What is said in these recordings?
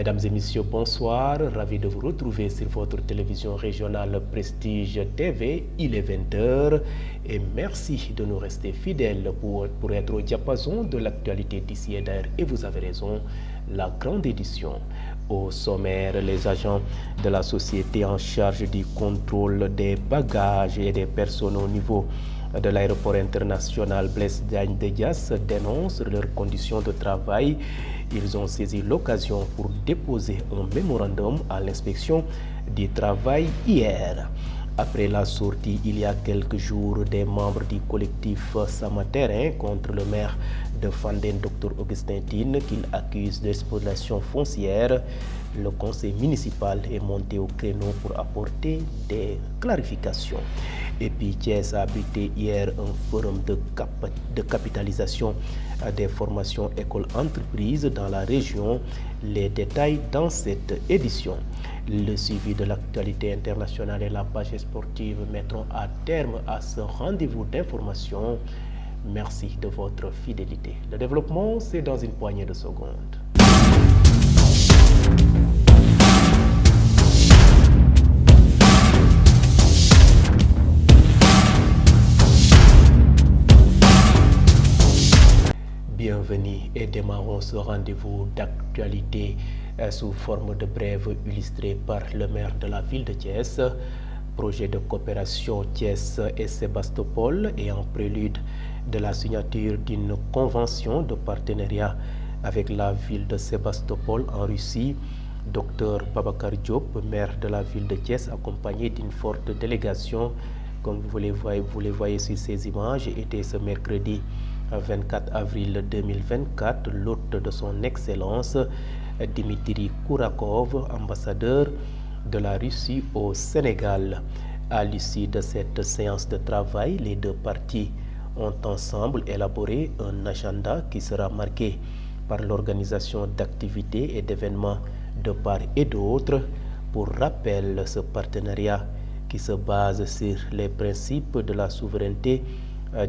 Mesdames et messieurs, bonsoir. Ravi de vous retrouver sur votre télévision régionale Prestige TV. Il est 20h et merci de nous rester fidèles pour être au diapason de l'actualité d'ici et d'ailleurs. Et vous avez raison, la grande édition. Au sommaire, les agents de la société en charge du contrôle des bagages et des personnes au niveau de l'aéroport international Blaise Diagne de Diass dénoncent leurs conditions de travail. Ils ont saisi l'occasion pour déposer un mémorandum à l'inspection du travail hier. Après la sortie il y a quelques jours des membres du collectif Samaterrain contre le maire de Fandène, Dr Augustin Tine, qu'il accuse d'exploitation foncière, le conseil municipal est monté au créneau pour apporter des clarifications. Et puis Thiès a abrité hier un forum de capitalisation des formations écoles-entreprises dans la région. Les détails dans cette édition. Le suivi de l'actualité internationale et la page sportive mettront à terme à ce rendez-vous d'information. Merci de votre fidélité. Le développement, c'est dans une poignée de secondes. Bienvenue et démarrons ce rendez-vous d'actualité sous forme de brève illustrée par le maire de la ville de Thiès. Projet de coopération Thiès et Sébastopol et en prélude de la signature d'une convention de partenariat avec la ville de Sébastopol en Russie. Dr Babacar Diop, maire de la ville de Thiès, accompagné d'une forte délégation, comme vous les voyez sur ces images, était ce mercredi 24 avril 2024, l'hôte de son excellence Dimitri Kourakov, ambassadeur de la Russie au Sénégal. À l'issue de cette séance de travail, les deux parties ont ensemble élaboré un agenda qui sera marqué par l'organisation d'activités et d'événements de part et d'autre. Pour rappel, ce partenariat qui se base sur les principes de la souveraineté,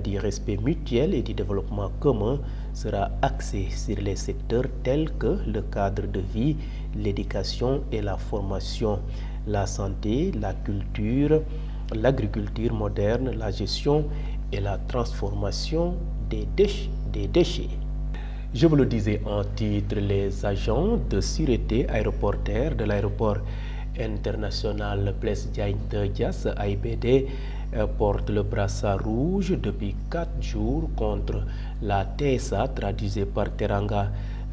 du respect mutuel et du développement commun sera axé sur les secteurs tels que le cadre de vie, l'éducation et la formation, la santé, la culture, l'agriculture moderne, la gestion et la transformation des déchets. Je vous le disais en titre, les agents de sûreté aéroportaire de l'aéroport international Blaise Diagne de Diass, AIBD, porte le brassard rouge depuis 4 jours contre la TSA, traduisée par Teranga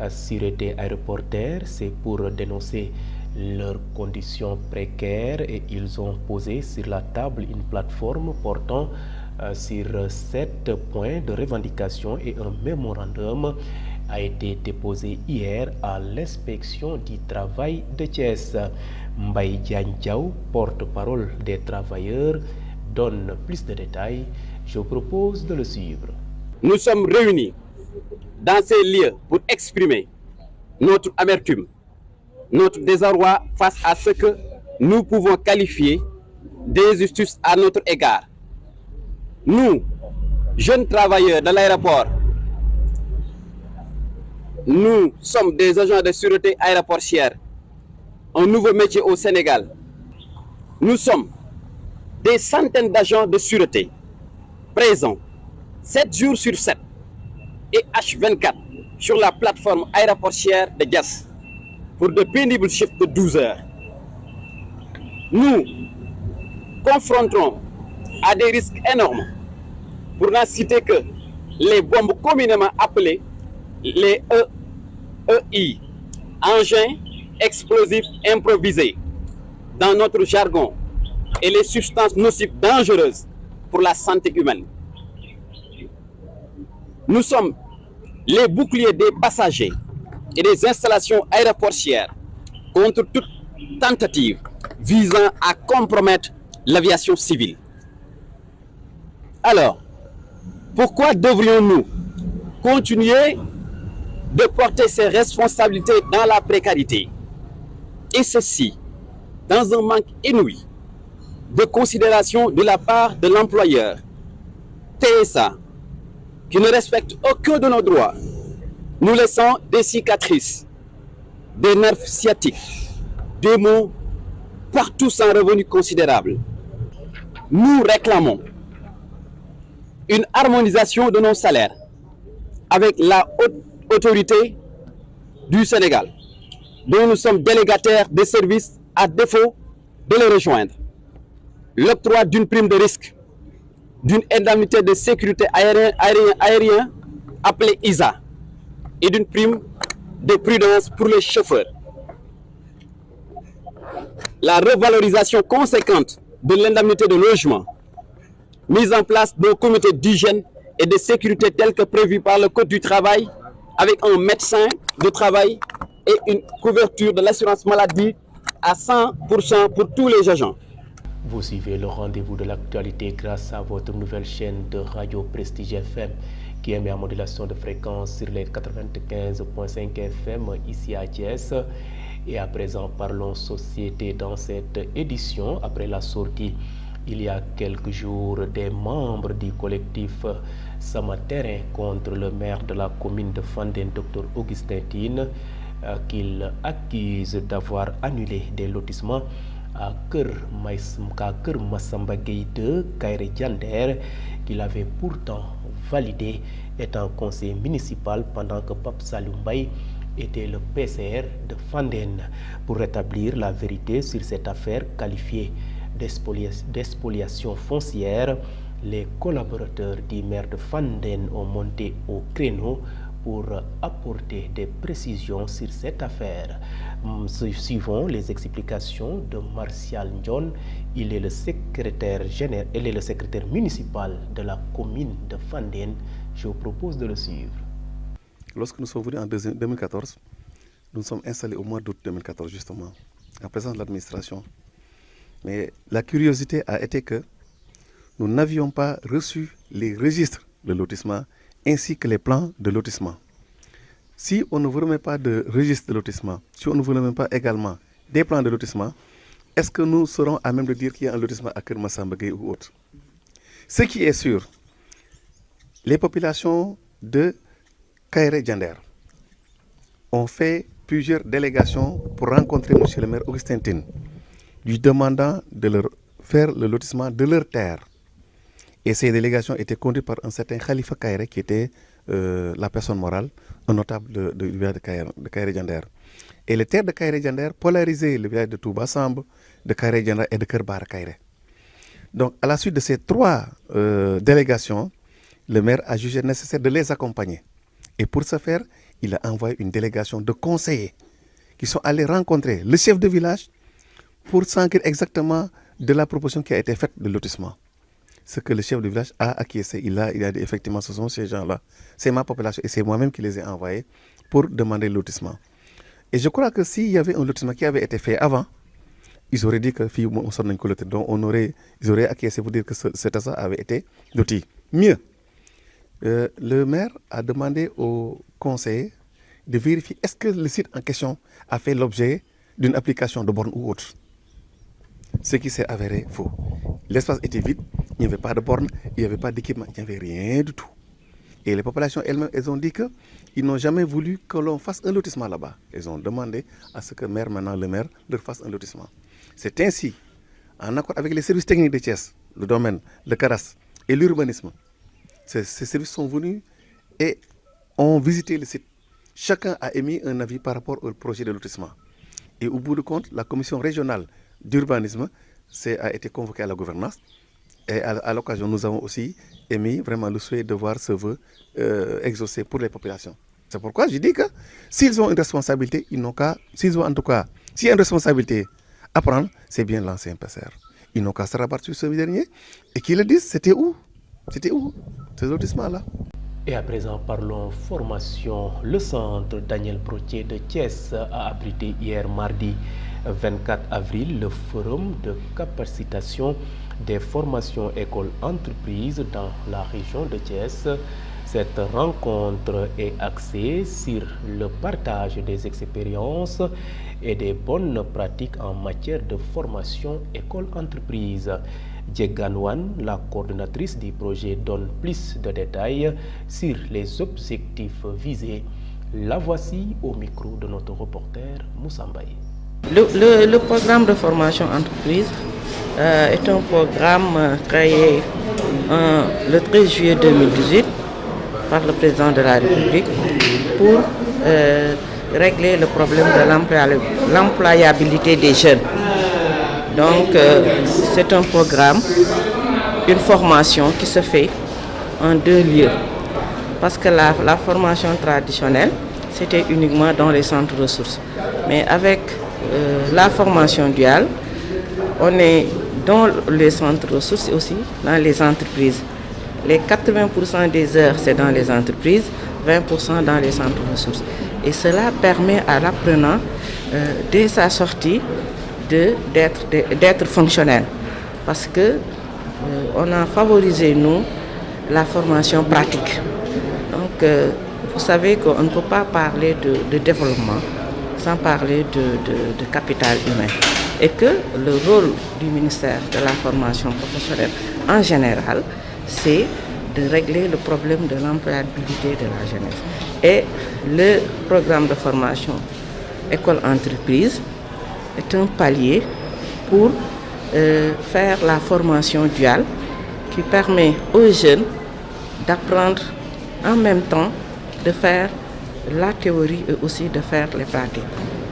Sûreté Aéroportaire. C'est pour dénoncer leurs conditions précaires et ils ont posé sur la table une plateforme portant sur 7 points de revendication et un mémorandum a été déposé hier à l'inspection du travail de Thiès. Mbaye Diagne Diaw, porte-parole des travailleurs, donne plus de détails. Je propose de le suivre. Nous sommes réunis dans ces lieux pour exprimer notre amertume, notre désarroi face à ce que nous pouvons qualifier d'injustice à notre égard. Nous, jeunes travailleurs de l'aéroport, nous sommes des agents de sûreté aéroportière, un nouveau métier au Sénégal. Nous sommes des centaines d'agents de sûreté présents 7 jours sur 7 et H24 sur la plateforme aéroportière de Diass pour de pénibles shifts de 12 heures. Nous confronterons à des risques énormes, pour n'en citer que les bombes communément appelées les EEI, engins explosifs improvisés dans notre jargon, et les substances nocives dangereuses pour la santé humaine. Nous sommes les boucliers des passagers et des installations aéroportières contre toute tentative visant à compromettre l'aviation civile. Alors, pourquoi devrions-nous continuer de porter ces responsabilités dans la précarité? Et ceci, dans un manque inouï de considération de la part de l'employeur, TSA, qui ne respecte aucun de nos droits, nous laissant des cicatrices des nerfs sciatiques, des maux partout sans revenu considérable. Nous réclamons une harmonisation de nos salaires avec la haute autorité du Sénégal, dont nous sommes délégataires des services à défaut de les rejoindre. L'octroi d'une prime de risque, d'une indemnité de sécurité aérien appelée ISA et d'une prime de prudence pour les chauffeurs. La revalorisation conséquente de l'indemnité de logement, mise en place d'un comité d'hygiène et de sécurité tel que prévu par le Code du travail, avec un médecin de travail et une couverture de l'assurance maladie à 100% pour tous les agents. Vous suivez le rendez-vous de l'actualité grâce à votre nouvelle chaîne de radio Prestige FM qui émet en modulation de fréquence sur les 95.5 FM ici à Thiès. Et à présent, parlons société dans cette édition. Après la sortie, il y a quelques jours, des membres du collectif Sama Terrain contre le maire de la commune de Fandène, Dr Augustin Tine, qu'il accuse d'avoir annulé des lotissements à Kër Massamba Gueye 2, Kairé Diender, qu'il avait pourtant validé étant conseiller municipal pendant que Pape Salou Mbaye était le PCR de Fandène. Pour rétablir la vérité sur cette affaire qualifiée d'expoliation foncière, les collaborateurs du maire de Fandène ont monté au créneau pour apporter des précisions sur cette affaire. Suivons les explications de Martial Ndione. Il est le secrétaire municipal de la commune de Fandène. Je vous propose de le suivre. Lorsque nous sommes venus en 2014, nous nous sommes installés au mois d'août 2014 justement, en présence de l'administration. Mais la curiosité a été que nous n'avions pas reçu les registres de lotissement ainsi que les plans de lotissement. Si on ne vous remet pas de registre de lotissement, si on ne vous remet pas également des plans de lotissement, est-ce que nous serons à même de dire qu'il y a un lotissement à Kër Massamba Gueye ou autre? Ce qui est sûr, les populations de Kairé Diender ont fait plusieurs délégations pour rencontrer M. le maire Augustin Tine, lui demandant de leur faire le lotissement de leur terre. Et ces délégations étaient conduites par un certain Khalifa Kairé, qui était la personne morale, un notable du village de Kairé Diender. Et les terres de Kairé Diender polarisaient le village de Touba Samb, de Kairé Diender et de Kerbara Kairé. Donc, à la suite de ces trois délégations, le maire a jugé nécessaire de les accompagner. Et pour ce faire, il a envoyé une délégation de conseillers qui sont allés rencontrer le chef de village pour s'enquérir exactement de la proposition qui a été faite de lotissement. Ce que le chef de village a acquiescé, il a dit effectivement ce sont ces gens-là, c'est ma population et c'est moi-même qui les ai envoyés pour demander le lotissement. Et je crois que s'il y avait un lotissement qui avait été fait avant, ils auraient dit que donc ils auraient acquiescé pour dire que cet assassin avait été loti. Mieux, le maire a demandé aux conseillers de vérifier est-ce que le site en question a fait l'objet d'une application de borne ou autre. Ce qui s'est avéré faux. L'espace était vide, il n'y avait pas de borne, il n'y avait pas d'équipement, il n'y avait rien du tout. Et les populations elles-mêmes, elles ont dit qu'ils n'ont jamais voulu que l'on fasse un lotissement là-bas. Ils ont demandé à ce que le maire leur fasse un lotissement. C'est ainsi, en accord avec les services techniques de Thiès, le domaine, le CARAS et l'urbanisme, ces services sont venus et ont visité le site. Chacun a émis un avis par rapport au projet de lotissement. Et au bout de compte, la commission régionale d'urbanisme a été convoquée à la gouvernance. Et à l'occasion, nous avons aussi émis vraiment le souhait de voir ce vœu exaucé pour les populations. C'est pourquoi je dis que s'ils ont une responsabilité, ils n'ont qu'à, s'il y a une responsabilité à prendre, c'est bien l'ancien PCR. Ils n'ont qu'à se rabattre sur ce dernier et qu'ils le disent, c'était où, ce lotissement-là. Et à présent, parlons formation. Le centre Daniel Brottier de Thiès a abrité hier mardi 24 avril le forum de capacitation des formations écoles-entreprises dans la région de Thiès. Cette rencontre est axée sur le partage des expériences et des bonnes pratiques en matière de formation école-entreprise. Djeganwan, la coordonnatrice du projet, donne plus de détails sur les objectifs visés La voici au micro de notre reporter Moussa Mbaye. Le programme de formation entreprise est un programme créé le 13 juillet 2018 par le président de la République pour régler le problème de l'employabilité des jeunes. Donc c'est un programme, une formation qui se fait en deux lieux. Parce que la formation traditionnelle, c'était uniquement dans les centres ressources. Mais avec la formation duale, on est dans les centres ressources et aussi dans les entreprises. Les 80% des heures, c'est dans les entreprises, 20% dans les centres ressources. Et cela permet à l'apprenant, dès sa sortie, d'être fonctionnel. Parce que on a favorisé, nous, la formation pratique. Donc, vous savez qu'on ne peut pas parler de développement sans parler de capital humain. Et que le rôle du ministère de la formation professionnelle en général, c'est de régler le problème de l'employabilité de la jeunesse. Et le programme de formation école-entreprise est un palier pour faire la formation duale qui permet aux jeunes d'apprendre en même temps de faire la théorie et aussi de faire les pratiques.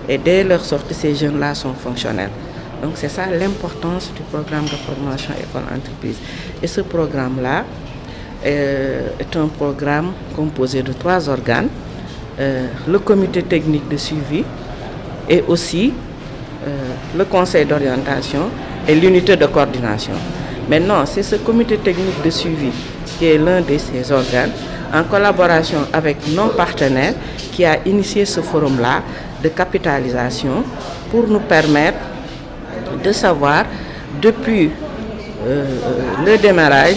Et dès leur sortie, ces jeunes-là sont fonctionnels. Donc c'est ça l'importance du programme de formation école-entreprise. Et ce programme-là est un programme composé de 3 organes, le comité technique de suivi et aussi le conseil d'orientation et l'unité de coordination. Maintenant, c'est ce comité technique de suivi qui est l'un de ces organes, en collaboration avec nos partenaires, qui a initié ce forum-là de capitalisation pour nous permettre de savoir depuis le démarrage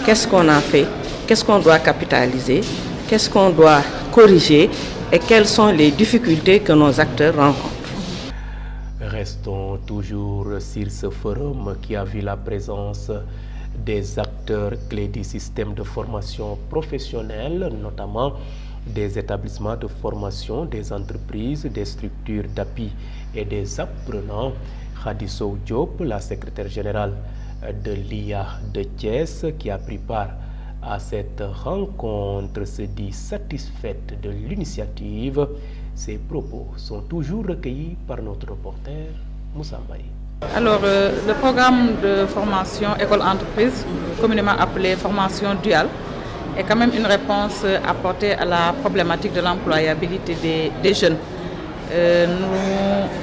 qu'est-ce qu'on a fait, qu'est-ce qu'on doit capitaliser, qu'est-ce qu'on doit corriger et quelles sont les difficultés que nos acteurs rencontrent. Restons toujours sur ce forum qui a vu la présence des acteurs clés du système de formation professionnelle, notamment des établissements de formation, des entreprises, des structures d'appui et des apprenants. Khady Sow Diop, la secrétaire générale de l'IA de Thiès, qui a pris part à cette rencontre, se dit satisfaite de l'initiative. Ses propos sont toujours recueillis par notre reporter Moussa Mbaye. Alors, le programme de formation école-entreprise, communément appelé formation duale, est quand même une réponse apportée à la problématique de l'employabilité des jeunes.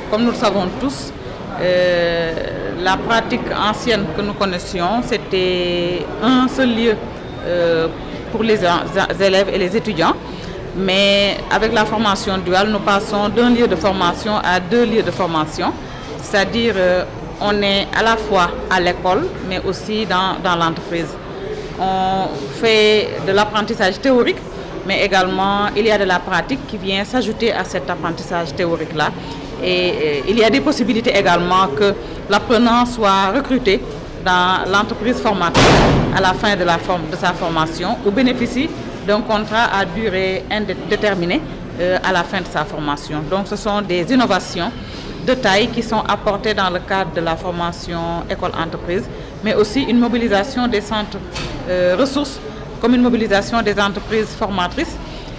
Comme nous le savons tous, la pratique ancienne que nous connaissions, c'était un seul lieu pour les élèves et les étudiants. Mais avec la formation duale, nous passons d'un lieu de formation à 2 lieux de formation. C'est-à-dire on est à la fois à l'école, mais aussi dans l'entreprise. On fait de l'apprentissage théorique, mais également il y a de la pratique qui vient s'ajouter à cet apprentissage théorique-là. Et il y a des possibilités également que l'apprenant soit recruté dans l'entreprise formatrice à la fin de sa formation ou bénéficie d'un contrat à durée indéterminée à la fin de sa formation. Donc ce sont des innovations de taille qui sont apportées dans le cadre de la formation école-entreprise, mais aussi une mobilisation des centres ressources, comme une mobilisation des entreprises formatrices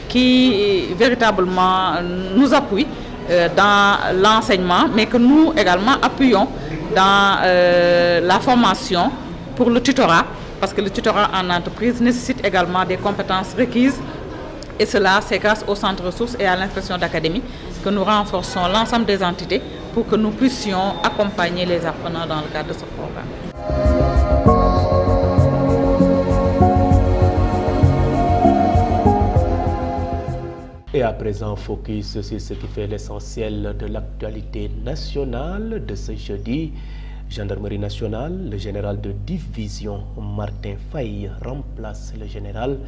qui véritablement nous appuient dans l'enseignement, mais que nous également appuyons dans la formation pour le tutorat, parce que le tutorat en entreprise nécessite également des compétences requises. Et cela, c'est grâce aux centres ressources et à l'inspection d'académie que nous renforçons l'ensemble des entités pour que nous puissions accompagner les apprenants dans le cadre de ce programme. Et à présent, focus sur ce qui fait l'essentiel de l'actualité nationale de ce jeudi. Gendarmerie nationale, le général de division Martin Faye remplace le général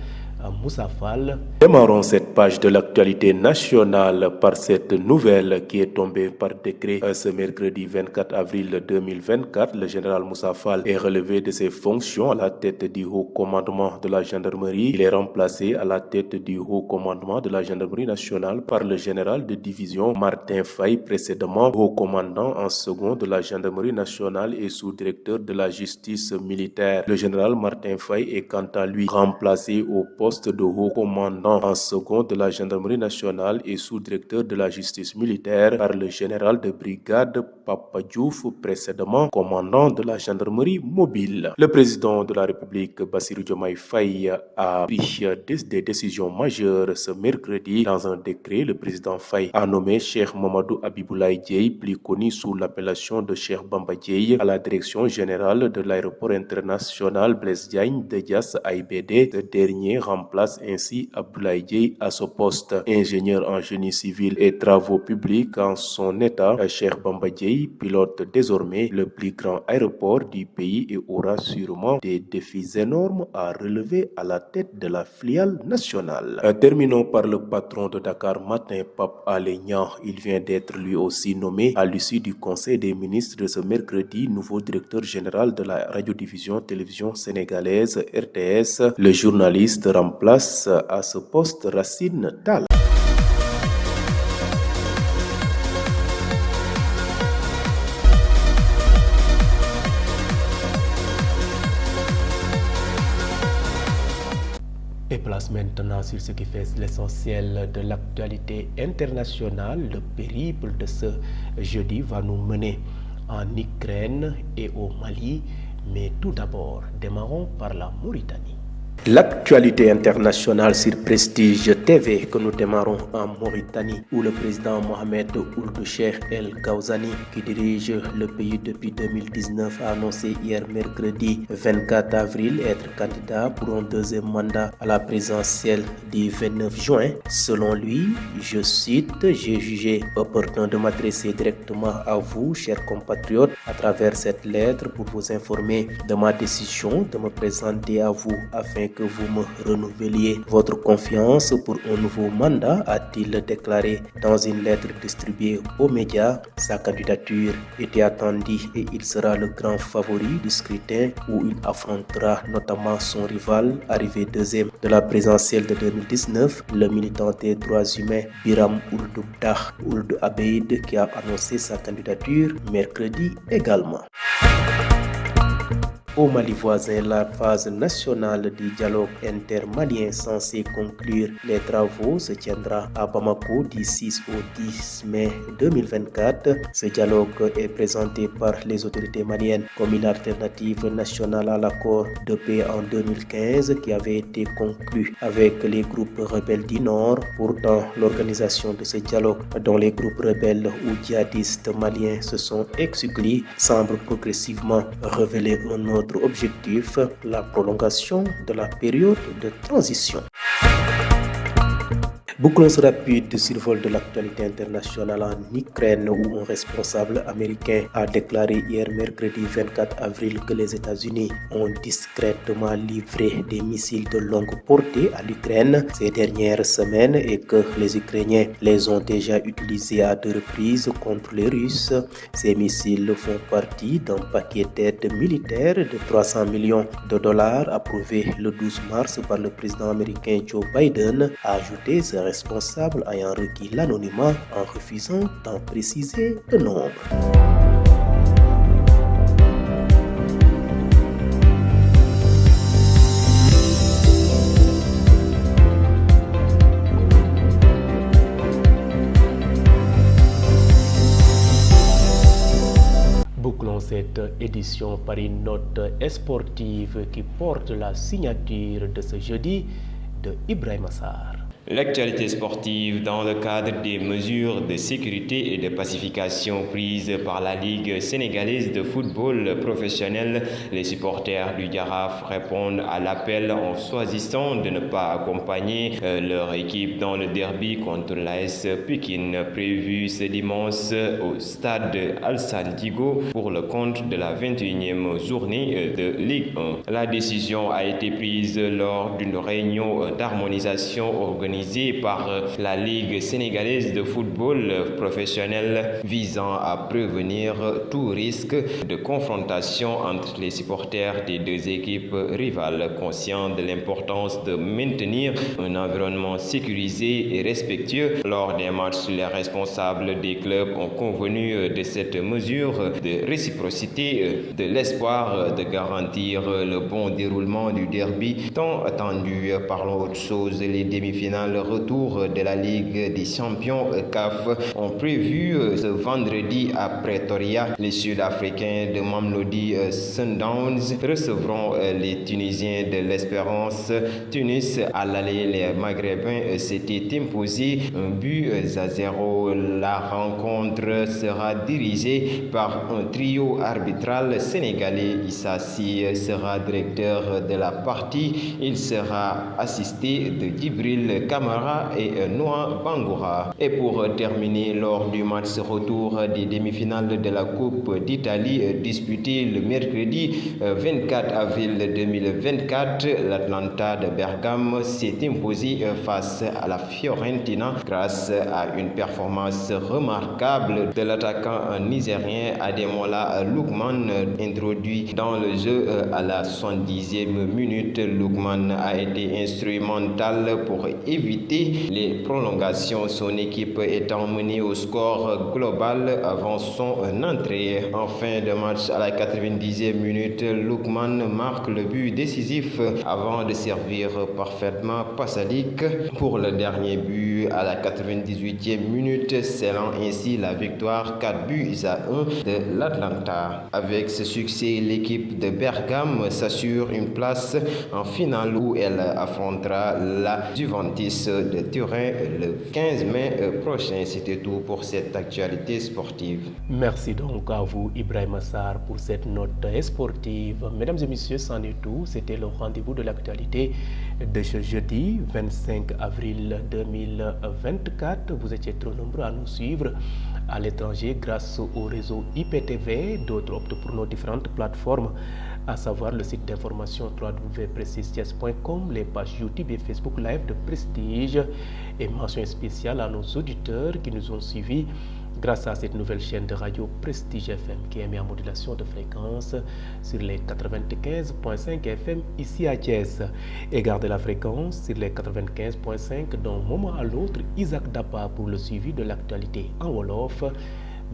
Moussa Fall. Démarrons cette page de l'actualité nationale par cette nouvelle qui est tombée par décret ce mercredi 24 avril 2024. Le général Moussa Fall est relevé de ses fonctions à la tête du haut commandement de la gendarmerie. Il est remplacé à la tête du haut commandement de la gendarmerie nationale par le général de division Martin Faye, précédemment haut commandant en second de la gendarmerie nationale et sous-directeur de la justice militaire. Le général Martin Faye est quant à lui remplacé au poste de haut commandant en second de la gendarmerie nationale et sous-directeur de la justice militaire par le général de brigade Papa Diouf, précédemment commandant de la gendarmerie mobile. Le président de la République, Bassirou Diomaye Faye, a pris des décisions majeures ce mercredi. Dans un décret, le président Faye a nommé Cheikh Mamadou Abiboulaye Dieye, plus connu sous l'appellation de Cheikh Bamba Dieye, à la direction générale de l'aéroport international Blaise Diagne de Diass AIBD. Ce dernier remplace ainsi Abdoulaye Dieye à ce poste. Ingénieur en génie civil et travaux publics en son état, Cheikh Bamba Dieye pilote désormais le plus grand aéroport du pays et aura sûrement des défis énormes à relever à la tête de la filiale nationale. Terminons par le patron de Dakar Matin, Pape Alé Niang. Il vient d'être lui aussi nommé à l'issue du Conseil des ministres de ce mercredi nouveau directeur général de la radiodiffusion télévision sénégalaise RTS. Le journaliste remplace à ce poste Racine Talla. Et place maintenant sur ce qui fait l'essentiel de l'actualité internationale. Le périple de ce jeudi va nous mener en Ukraine et au Mali. Mais tout d'abord, démarrons par la Mauritanie. L'actualité internationale sur Prestige TV que nous démarrons en Mauritanie où le président Mohamed Ould Cheikh El Ghazouani qui dirige le pays depuis 2019 a annoncé hier mercredi 24 avril être candidat pour un deuxième mandat à la présidentielle du 29 juin. Selon lui, je cite, j'ai jugé opportun de m'adresser directement à vous, chers compatriotes, à travers cette lettre pour vous informer de ma décision de me présenter à vous afin que vous me renouveliez votre confiance pour un nouveau mandat, a-t-il déclaré dans une lettre distribuée aux médias. Sa candidature était attendue et il sera le grand favori du scrutin où il affrontera notamment son rival, arrivé deuxième de la présidentielle de 2019, le militant des droits humains Biram Ould Abeid, qui a annoncé sa candidature mercredi également. Au Mali voisin, la phase nationale du dialogue intermalien censé conclure les travaux se tiendra à Bamako du 6 au 10 mai 2024. Ce dialogue est présenté par les autorités maliennes comme une alternative nationale à l'accord de paix en 2015 qui avait été conclu avec les groupes rebelles du Nord. Pourtant, l'organisation de ce dialogue dont les groupes rebelles ou djihadistes maliens se sont exclus semble progressivement révéler un autre objectif, la prolongation de la période de transition. Bouclons ce rapide survol de l'actualité internationale en Ukraine où un responsable américain a déclaré hier mercredi 24 avril que les États-Unis ont discrètement livré des missiles de longue portée à l'Ukraine ces dernières semaines et que les Ukrainiens les ont déjà utilisés à 2 reprises contre les Russes. Ces missiles font partie d'un paquet d'aide militaire de 300 millions de dollars approuvé le 12 mars par le président américain Joe Biden, a ajouté ce responsable ayant requis l'anonymat en refusant d'en préciser le nombre. Bouclons cette édition par une note sportive qui porte la signature de ce jeudi de Ibrahima Sarr. L'actualité sportive dans le cadre des mesures de sécurité et de pacification prises par la Ligue sénégalaise de football professionnel, les supporters du Jaraaf répondent à l'appel en choisissant de ne pas accompagner leur équipe dans le derby contre l'AS Pikine prévu ce dimanche au stade Alassane Djigo pour le compte de la 21e journée de Ligue 1. La décision a été prise lors d'une réunion d'harmonisation organisée par la Ligue sénégalaise de football professionnel visant à prévenir tout risque de confrontation entre les supporters des deux équipes rivales. Conscients de l'importance de maintenir un environnement sécurisé et respectueux lors des matchs, les responsables des clubs ont convenu de cette mesure de réciprocité, de l'espoir de garantir le bon déroulement du derby tant attendu. Parlons autre chose, les demi-finales retour de la Ligue des champions CAF ont prévu ce vendredi à Pretoria. Les Sud-Africains de Mamelodi Sundowns recevront les Tunisiens de l'Espérance Tunis. À l'aller, les Maghrébins s'étaient imposés 1-0. La rencontre sera dirigée par un trio arbitral sénégalais. Issa Sy sera directeur de la partie. Il sera assisté de Djibril Camara et Noah Bangoura. Et pour terminer, lors du match retour des demi-finales de la Coupe d'Italie disputé le mercredi 24 avril 2024, l'Atalanta de Bergame s'est imposé face à la Fiorentina grâce à une performance remarquable de l'attaquant nigérien Ademola Lookman, introduit dans le jeu à la 70e minute. Lookman a été instrumental pour éviter les prolongations, son équipe étant menée au score global avant son entrée. En fin de match, à la 90e minute, Lookman marque le but décisif avant de servir parfaitement Pasalic pour le dernier but à la 98e minute, scellant ainsi la victoire 4-1 de l'Atalanta. Avec ce succès, l'équipe de Bergame s'assure une place en finale où elle affrontera la Juventus de Turin le 15 mai prochain. C'était tout pour cette actualité sportive. Merci donc à vous Ibrahim Assar pour cette note sportive. Mesdames et messieurs, c'en est tout. C'était le rendez-vous de l'actualité de ce jeudi 25 avril 2024. Vous étiez trop nombreux à nous suivre à l'étranger grâce au réseau IPTV. D'autres optent pour nos différentes plateformes, à savoir le site d'information www.prestigethies.com, les pages YouTube et Facebook Live de Prestige. Et mention spéciale à nos auditeurs qui nous ont suivis grâce à cette nouvelle chaîne de radio Prestige FM qui émet en modulation de fréquence sur les 95.5 FM ici à Thiès, et gardez la fréquence sur les 95.5 d'un moment à l'autre. Isaac Dapa pour le suivi de l'actualité en Wolof.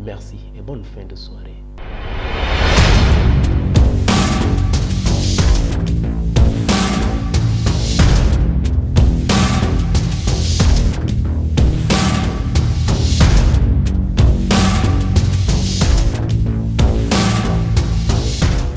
Merci et bonne fin de soirée.